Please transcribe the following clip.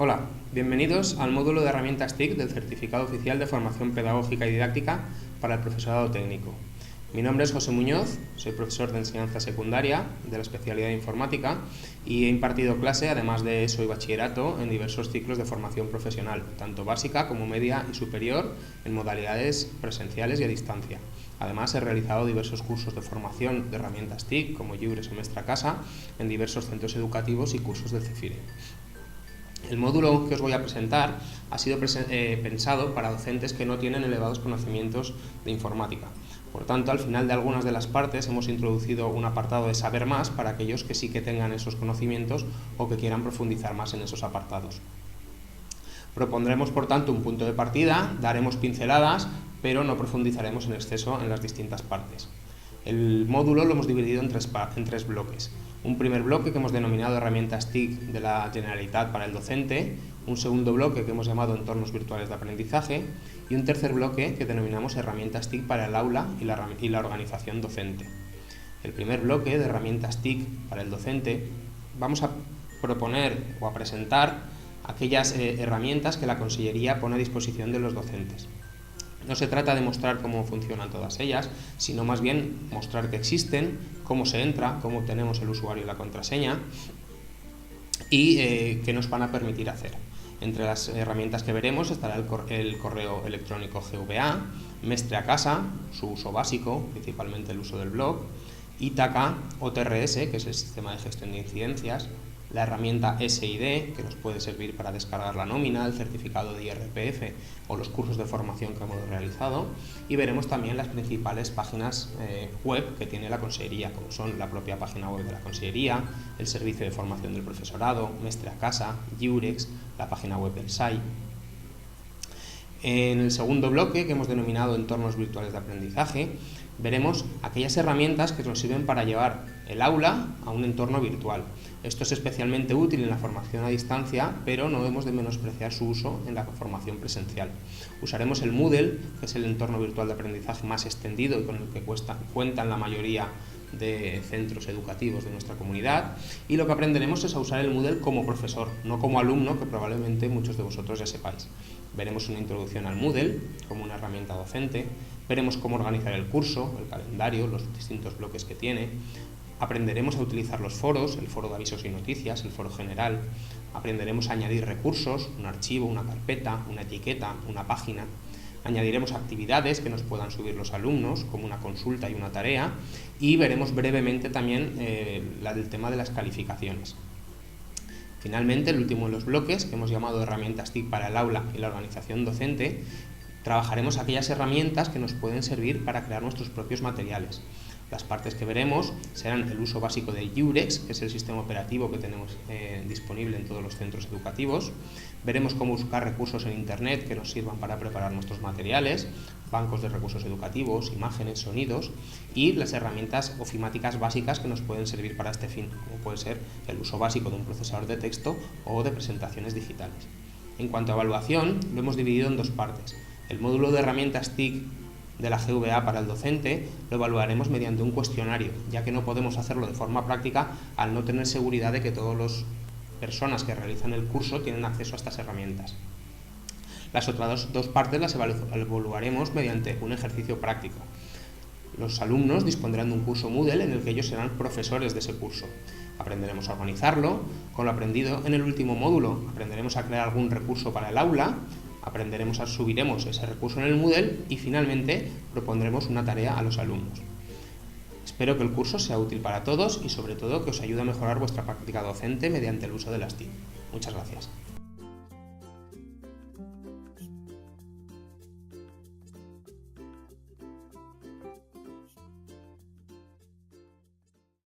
Hola, bienvenidos al módulo de herramientas TIC del Certificado Oficial de Formación Pedagógica y Didáctica para el Profesorado Técnico. Mi nombre es José Muñoz, soy profesor de enseñanza secundaria de la especialidad de informática y he impartido clase, además de eso y bachillerato, en diversos ciclos de formación profesional, tanto básica como media y superior, en modalidades presenciales y a distancia. Además, he realizado diversos cursos de formación de herramientas TIC, como Lliures o Mestre a Casa, en diversos centros educativos y cursos del CEFIRE. El módulo que os voy a presentar ha sido pensado para docentes que no tienen elevados conocimientos de informática. Por tanto, al final de algunas de las partes hemos introducido un apartado de saber más para aquellos que sí que tengan esos conocimientos o que quieran profundizar más en esos apartados. Propondremos, por tanto, un punto de partida, daremos pinceladas, pero no profundizaremos en exceso en las distintas partes. El módulo lo hemos dividido en tres bloques. Un primer bloque que hemos denominado herramientas TIC de la Generalitat para el docente, un segundo bloque que hemos llamado entornos virtuales de aprendizaje y un tercer bloque que denominamos herramientas TIC para el aula y la organización docente. El primer bloque de herramientas TIC para el docente vamos a proponer o a presentar aquellas herramientas que la Consellería pone a disposición de los docentes. No se trata de mostrar cómo funcionan todas ellas, sino más bien mostrar que existen, cómo se entra, cómo obtenemos el usuario y la contraseña y qué nos van a permitir hacer. Entre las herramientas que veremos estará el correo electrónico GVA, Mestre a Casa, su uso básico, principalmente el uso del blog, Ítaca o TRS, que es el sistema de gestión de incidencias, la herramienta SID, que nos puede servir para descargar la nómina, el certificado de IRPF o los cursos de formación que hemos realizado, y veremos también las principales páginas web que tiene la Consellería, como son la propia página web de la Consellería, el servicio de formación del profesorado, Mestre a Casa, Lliures, la página web del SAI. En el segundo bloque, que hemos denominado entornos virtuales de aprendizaje, veremos aquellas herramientas que nos sirven para llevar el aula a un entorno virtual. Esto es especialmente útil en la formación a distancia, pero no debemos de menospreciar su uso en la formación presencial. Usaremos el Moodle, que es el entorno virtual de aprendizaje más extendido y con el que cuentan la mayoría de centros educativos de nuestra comunidad, y lo que aprenderemos es a usar el Moodle como profesor, no como alumno, que probablemente muchos de vosotros ya sepáis. Veremos una introducción al Moodle como una herramienta docente, veremos cómo organizar el curso, el calendario, los distintos bloques que tiene, aprenderemos a utilizar los foros, el foro de avisos y noticias, el foro general, aprenderemos a añadir recursos, un archivo, una carpeta, una etiqueta, una página, añadiremos actividades que nos puedan subir los alumnos, como una consulta y una tarea, y veremos brevemente también el tema de las calificaciones. Finalmente, el último de los bloques, que hemos llamado herramientas TIC para el aula y la organización docente, trabajaremos aquellas herramientas que nos pueden servir para crear nuestros propios materiales. Las partes que veremos serán el uso básico de Lliures, que es el sistema operativo que tenemos disponible en todos los centros educativos. Veremos cómo buscar recursos en Internet que nos sirvan para preparar nuestros materiales, bancos de recursos educativos, imágenes, sonidos y las herramientas ofimáticas básicas que nos pueden servir para este fin, como puede ser el uso básico de un procesador de texto o de presentaciones digitales. En cuanto a evaluación, lo hemos dividido en dos partes. El módulo de herramientas TIC de la GVA para el docente lo evaluaremos mediante un cuestionario, ya que no podemos hacerlo de forma práctica al no tener seguridad de que todas las personas que realizan el curso tienen acceso a estas herramientas. Las otras dos partes las evaluaremos mediante un ejercicio práctico. Los alumnos dispondrán de un curso Moodle en el que ellos serán profesores de ese curso. Aprenderemos a organizarlo. Con lo aprendido en el último módulo aprenderemos a crear algún recurso para el aula, subiremos ese recurso en el Moodle y finalmente propondremos una tarea a los alumnos. Espero que el curso sea útil para todos y sobre todo que os ayude a mejorar vuestra práctica docente mediante el uso de las TIC. Muchas gracias.